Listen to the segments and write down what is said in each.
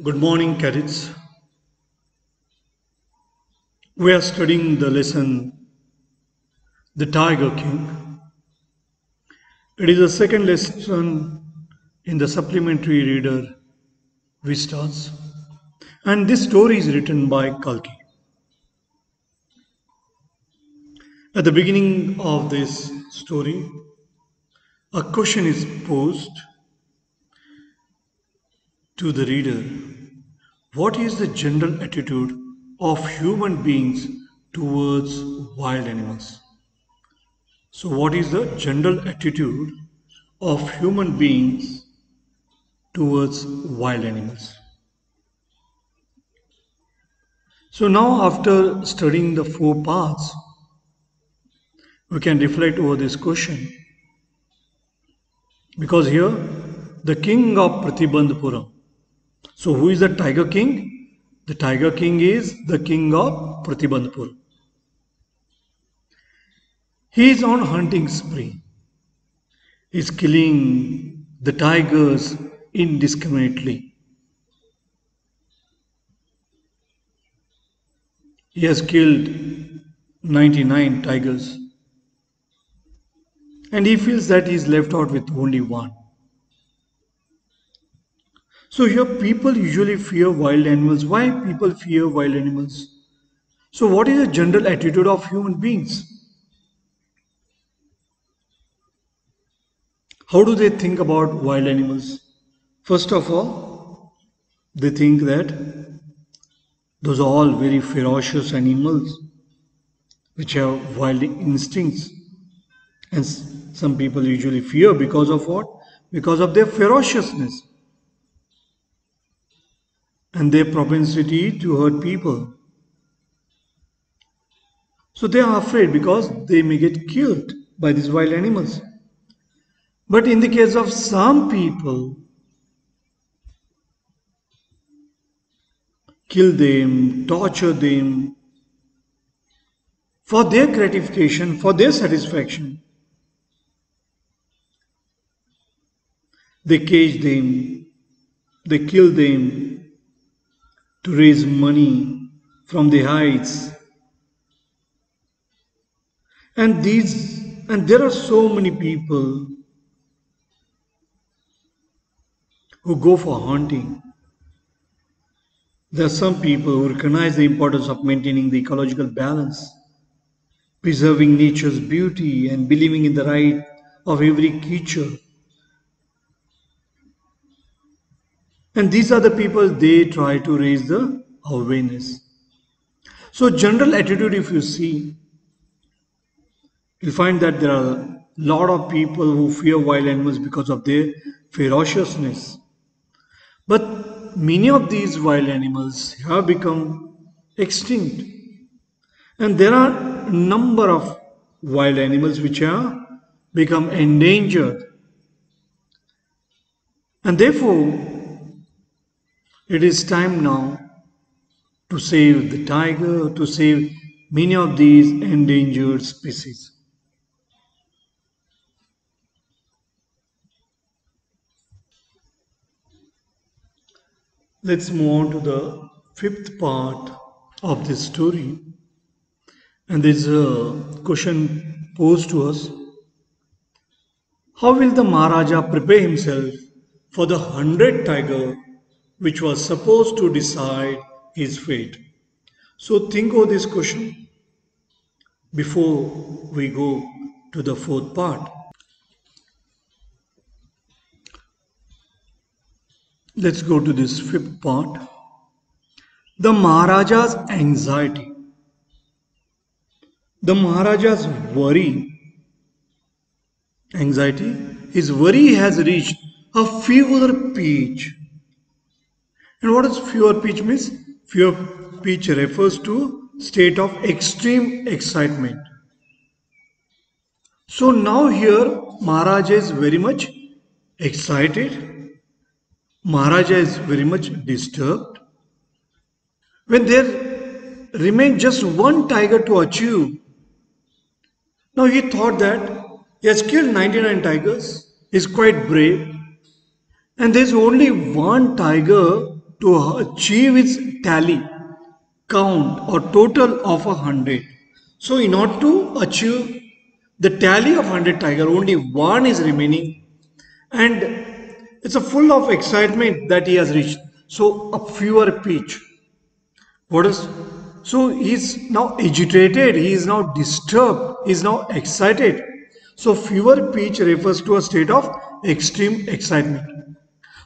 Good morning, cadets. We are studying the lesson The Tiger King. It is the second lesson in the supplementary reader Vistas, and this story is written by Kalki. At the beginning of this story, a question is posed to the reader. What is the general attitude of human beings towards wild animals? So, what is the general attitude of human beings towards wild animals? So, now after studying the four paths, we can reflect over this question. Because here, the king of Pratibandhpuram. So, who is the Tiger King? The Tiger King is the king of Pratibandhpuram. He is on hunting spree. He is killing the tigers indiscriminately. He has killed 99 tigers. And he feels that he is left out with only one. So here people usually fear wild animals. Why people fear wild animals? So what is the general attitude of human beings? How do they think about wild animals? First of all, they think that those are all very ferocious animals which have wild instincts. And some people usually fear because of what? Because of their ferociousness and their propensity to hurt people. So they are afraid because they may get killed by these wild animals. But in the case of some people, kill them, torture them for their gratification, for their satisfaction. They cage them, they kill them to raise money from the hides. And there are so many people who go for hunting. There are some people who recognize the importance of maintaining the ecological balance, preserving nature's beauty, and believing in the right of every creature. And these are the people they try to raise the awareness. So, general attitude, if you see, you'll find that there are a lot of people who fear wild animals because of their ferociousness. But many of these wild animals have become extinct. And there are a number of wild animals which have become endangered. And therefore, it is time now to save the tiger, to save many of these endangered species. Let's move on to the fifth part of this story. And there's a question posed to us. How will the Maharaja prepare himself for the 100th tiger which was supposed to decide his fate? So think of this question before we go to the fourth part. Let's go to this fifth part. The Maharaja's anxiety. The Maharaja's anxiety, his worry has reached a fever pitch. And what does fever pitch means? Fever pitch refers to state of extreme excitement. So now here Maharaja is very much excited. Maharaja is very much disturbed. When there remained just one tiger to achieve, now he thought that he has killed 99 tigers, he is quite brave, and there is only one tiger to achieve its tally, count or total of 100. So in order to achieve the tally of 100 tiger, only one is remaining, and it's a full of excitement that he has reached. So a fever pitch. What is? So he's now agitated, he is now disturbed, he is now excited. So fever pitch refers to a state of extreme excitement.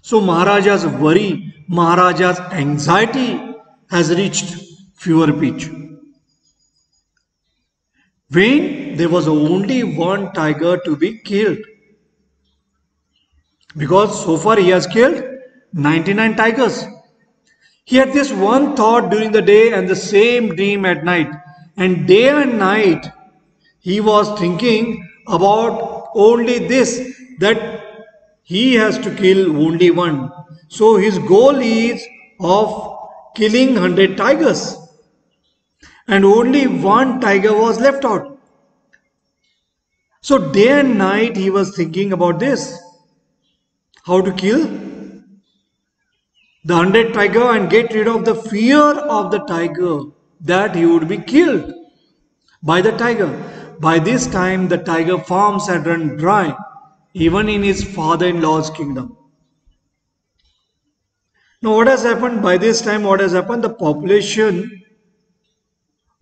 So Maharaja's worry, Maharaja's anxiety has reached fever pitch. When there was only one tiger to be killed. Because so far he has killed 99 tigers. He had this one thought during the day and the same dream at night. And day and night he was thinking about only this, that he has to kill only one. So his goal is of killing 100 tigers. And only one tiger was left out. So day and night he was thinking about this. How to kill the 100 tiger and get rid of the fear of the tiger that he would be killed by the tiger. By this time the tiger farms had run dry even in his father-in-law's kingdom. Now what has happened by this time? What has happened? The population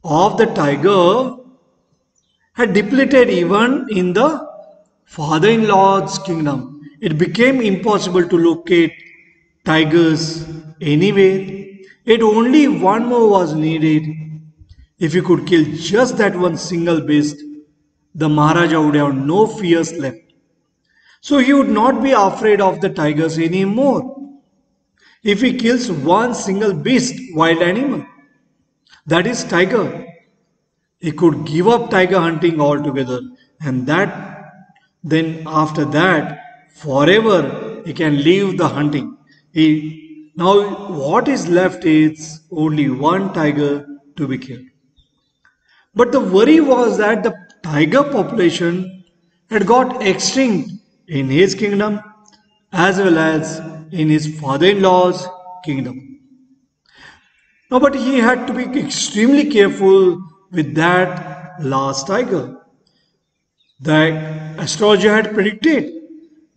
of the tiger had depleted even in the father-in-law's kingdom. It became impossible to locate tigers anywhere. Yet only one more was needed. If he could kill just that one single beast, the Maharaja would have no fears left. So he would not be afraid of the tigers anymore. If he kills one single beast, wild animal, that is tiger, he could give up tiger hunting altogether, and then after that forever he can leave the hunting. Now what is left is only one tiger to be killed. But the worry was that the tiger population had got extinct in his kingdom as well as in his father-in-law's kingdom. Now, but he had to be extremely careful with that last tiger. The astrologer had predicted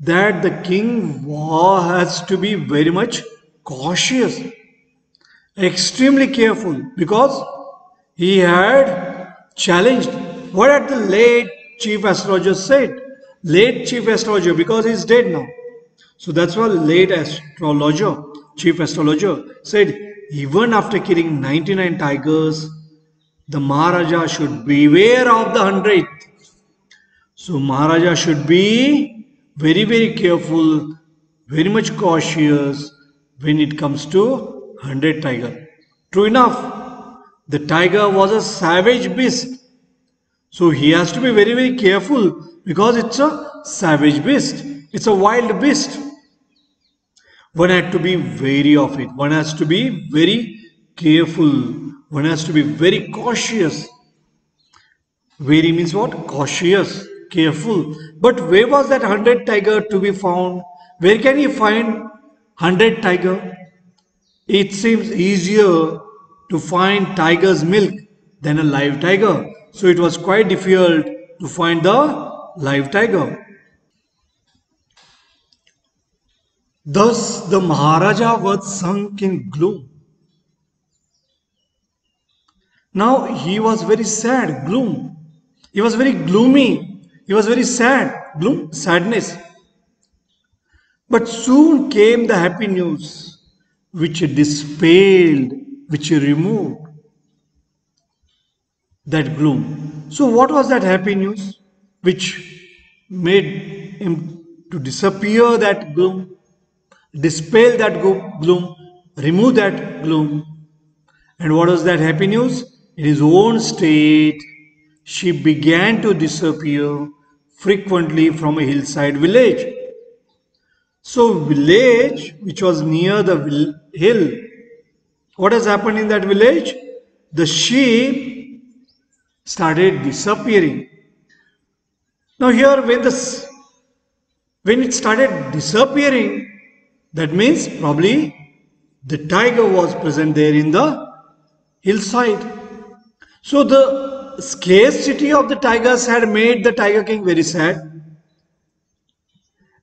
that the king has to be very much cautious, extremely careful, because he had challenged what had the late chief astrologer said. Late chief astrologer, because he is dead now. So that's why late astrologer, chief astrologer said, even after killing 99 tigers, the Maharaja should beware of the 100th. So Maharaja should be very, very careful, very much cautious when it comes to 100 tiger. True enough, the tiger was a savage beast. So he has to be very, very careful because it's a savage beast. It's a wild beast. One had to be wary of it. One has to be very careful. One has to be very cautious. Wary means what? Cautious, careful. But where was that 100 tiger to be found? Where can he find 100 tiger? It seems easier to find tiger's milk than a live tiger. So it was quite difficult to find the live tiger. Thus the Maharaja was sunk in gloom. Now he was very sad, gloom. He was very gloomy. He was very sad, gloom, sadness. But soon came the happy news, which dispelled, which removed that gloom. So what was that happy news which made him to disappear that gloom, dispel that gloom, remove that gloom? And what was that happy news? In his own state, she began to disappear frequently from a hillside village. So village which was near the hill, what has happened in that village? The sheep started disappearing. Now here when it started disappearing, that means probably The tiger was present there in the hillside. So the scarcity of the tigers had made the Tiger King very sad.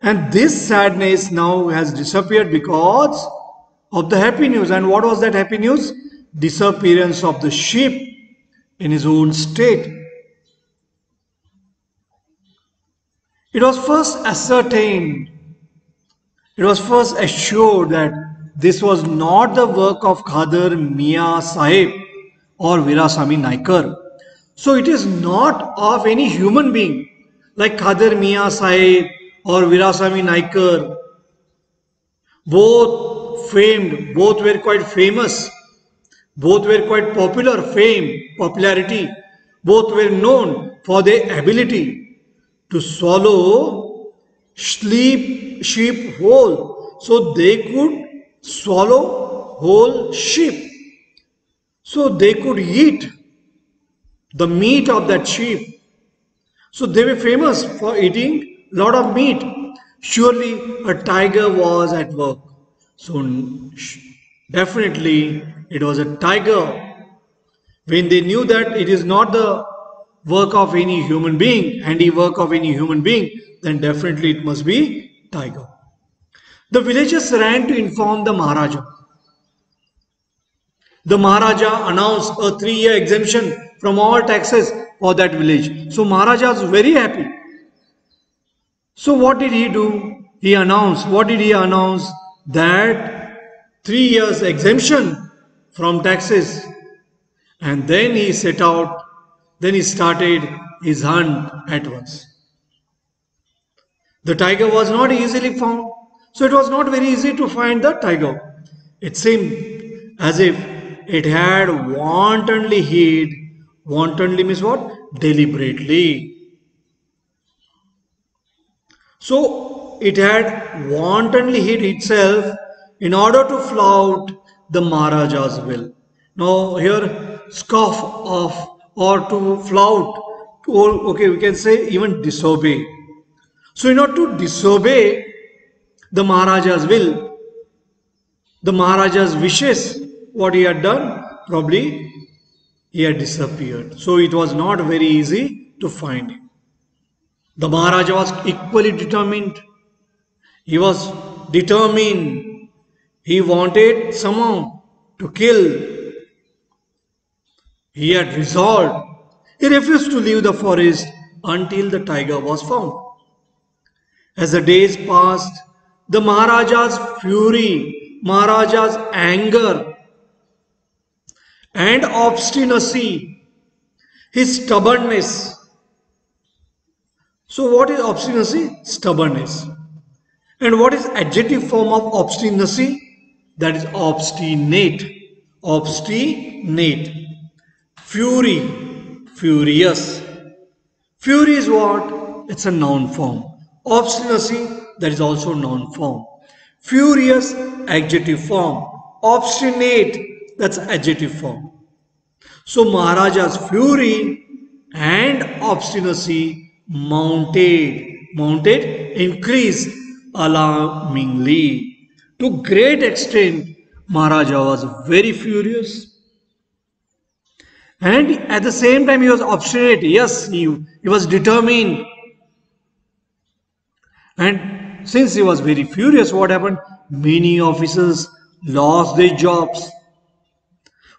And this sadness now has disappeared because of the happy news. And what was that happy news? Disappearance of the sheep in his own state. It was first ascertained, it was first assured that this was not the work of Khader Mia Sahib or Virasamy Naikar. So it is not of any human being like Khader Mia Sahib or Virasamy Naikar. Both famed, both were quite famous, both were quite popular, popularity. Both were known for their ability to swallow sheep whole. So they could swallow whole sheep. So they could eat the meat of that sheep. So they were famous for eating a lot of meat. Surely a tiger was at work. So definitely it was a tiger. When they knew that it is not the work of any human being, handiwork of any human being, then definitely it must be tiger. The villagers ran to inform the Maharaja. The Maharaja announced a 3-year exemption from all taxes for that village. So Maharaja was very happy. So what did he do? He announced, what did he announce? That 3 years exemption from taxes. And then he set out, then he started his hunt at once. The tiger was not easily found. So it was not very easy to find the tiger. It seemed as if it had wantonly hid. Wantonly means what? Deliberately. So it had wantonly hid itself in order to flout the Maharaja's will. Now here scoff of or to flout, okay, we can say even disobey. So in order to disobey the Maharaja's will, the Maharaja's wishes, what he had done, probably he had disappeared. So it was not very easy to find him. The Maharaja was equally determined. He was determined. He wanted someone to kill. He had resolved. He refused to leave the forest until the tiger was found. As the days passed, the Maharaja's fury, Maharaja's anger and obstinacy, his stubbornness. So what is obstinacy? Stubbornness. And what is adjective form of obstinacy? That is obstinate. Obstinate. Fury. Furious. Fury is what? It's a noun form. Obstinacy, that is also noun form. Furious, adjective form. Obstinate, that's adjective form. So Maharaja's fury and obstinacy increased alarmingly. To great extent, Maharaja was very furious. And at the same time he was obstinate. Yes, he was determined. And since he was very furious, what happened? Many officers lost their jobs.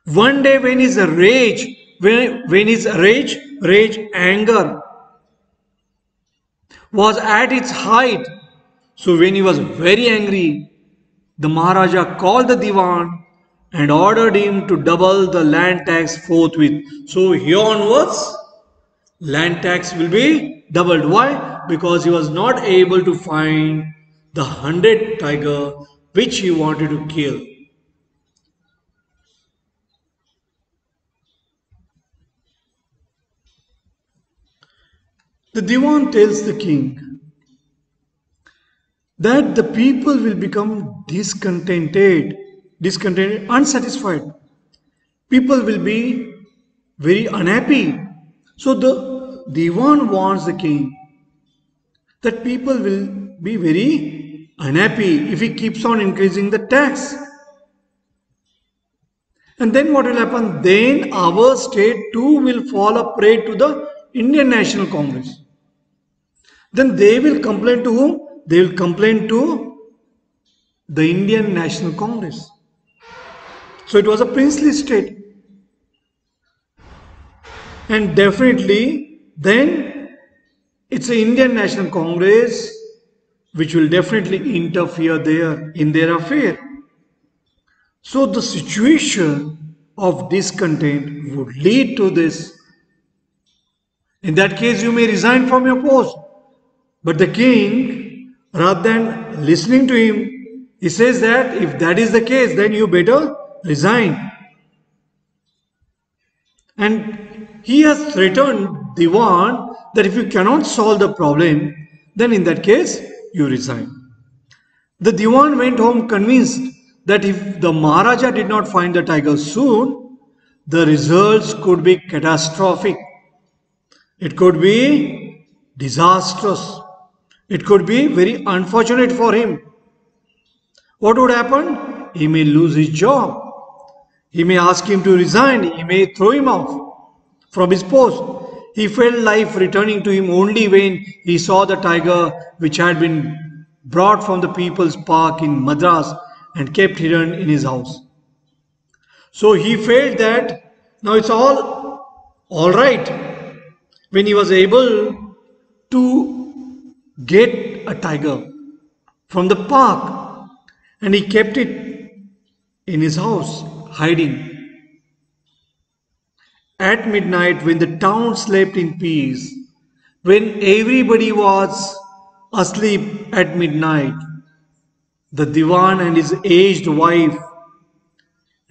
One day when his rage, anger was at its height, so when he was very angry, the Maharaja called the Diwan and ordered him to double the land tax forthwith. So here onwards, land tax will be doubled. Why? Because he was not able to find the 100 tiger which he wanted to kill. The Diwan tells the king that the people will become discontented, unsatisfied. People will be very unhappy. So the Diwan warns the king that people will be very unhappy if he keeps on increasing the tax. And then what will happen? Then our state too will fall a prey to the Indian National Congress. Then they will complain to whom? They will complain to the Indian National Congress. So it was a princely state. And definitely then it's the Indian National Congress which will definitely interfere there in their affair. So the situation of discontent would lead to this. In that case, you may resign from your post. But the king, rather than listening to him, he says that if that is the case, then you better resign. And he has threatened Diwan that if you cannot solve the problem, then in that case, you resign. The Diwan went home convinced that if the Maharaja did not find the tiger soon, the results could be catastrophic. It could be disastrous. It could be very unfortunate for him. What would happen? He may lose his job. He may ask him to resign. He may throw him off from his post. He felt life returning to him only when he saw the tiger which had been brought from the People's Park in Madras and kept hidden in his house. So he felt that now it's all right. When he was able to get a tiger from the park and he kept it in his house, hiding. At midnight, when the town slept in peace, when everybody was asleep at midnight, the Diwan and his aged wife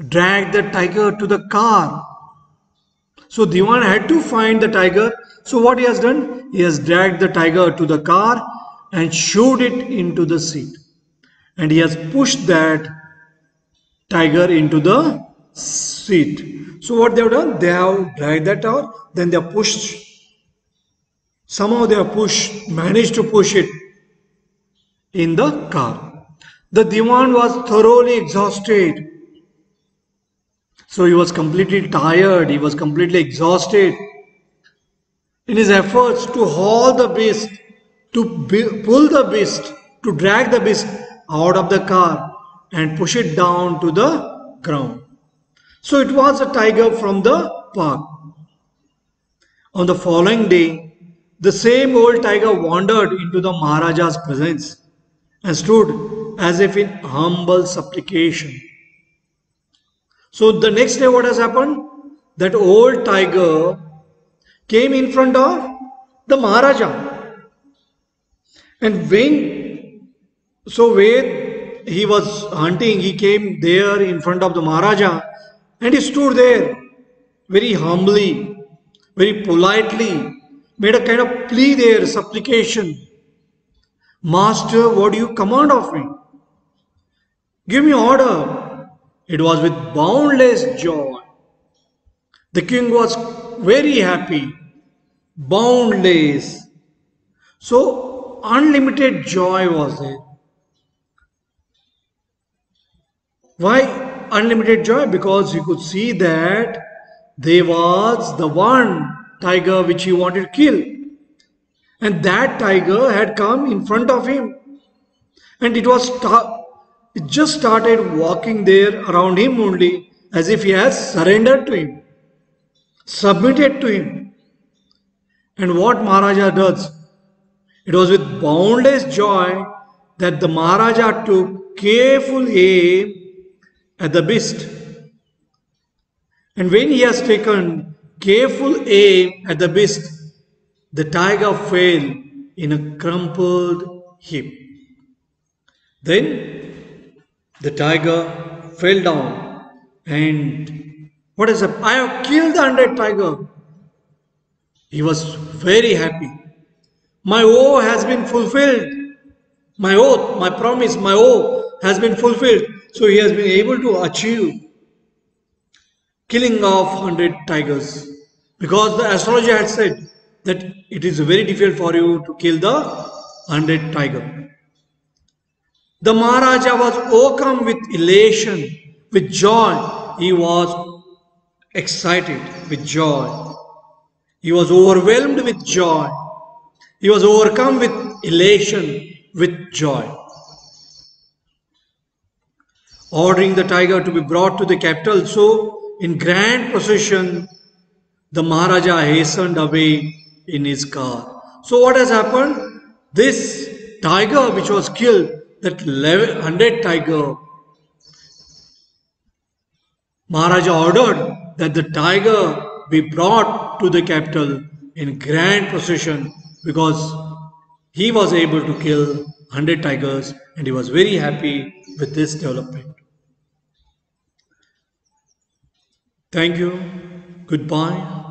dragged the tiger to the car. So Diwan had to find the tiger. So what he has done? He has dragged the tiger to the car and shoved it into the seat. And he has pushed that tiger into the seat. So what they have done? They have dragged that out. Then they have pushed. Somehow they have managed to push it in the car. The Diwan was thoroughly exhausted. So he was completely tired. He was completely exhausted in his efforts to haul the beast, to pull the beast, to drag the beast out of the car and push it down to the ground. So it was a tiger from the park. On the following day, the same old tiger wandered into the Maharaja's presence and stood as if in humble supplication. So the next day what has happened? That old tiger came in front of the Maharaja. And when he was hunting, he came there in front of the Maharaja and he stood there very humbly, very politely, made a kind of plea there, supplication. Master, what do you command of me? Give me order. It was with boundless joy. The king was very happy, boundless. So unlimited joy was there. Why unlimited joy? Because he could see that there was the one tiger which he wanted to kill. And that tiger had come in front of him. And it just started walking there around him only as if he has surrendered to him, submitted to him. And what Maharaja does? It was with boundless joy that the Maharaja took careful aim at the beast. And when he has taken careful aim at the beast, the tiger fell in a crumpled heap. Then the tiger fell down and what is up? I have killed the undead tiger. He was very happy. My oath has been fulfilled. My oath, my promise, my oath has been fulfilled. So he has been able to achieve killing of 100 tigers. Because the astrologer had said that it is very difficult for you to kill the 100 tiger. The Maharaja was overcome with elation, with joy, he was excited with joy. He was overwhelmed with joy. He was overcome with elation, with joy. Ordering the tiger to be brought to the capital, so in grand procession, the Maharaja hastened away in his car. So what has happened? This tiger which was killed, that 100 tiger, Maharaja ordered that the tiger be brought to the capital in grand procession because he was able to kill 100 tigers and he was very happy with this development. Thank you. Goodbye.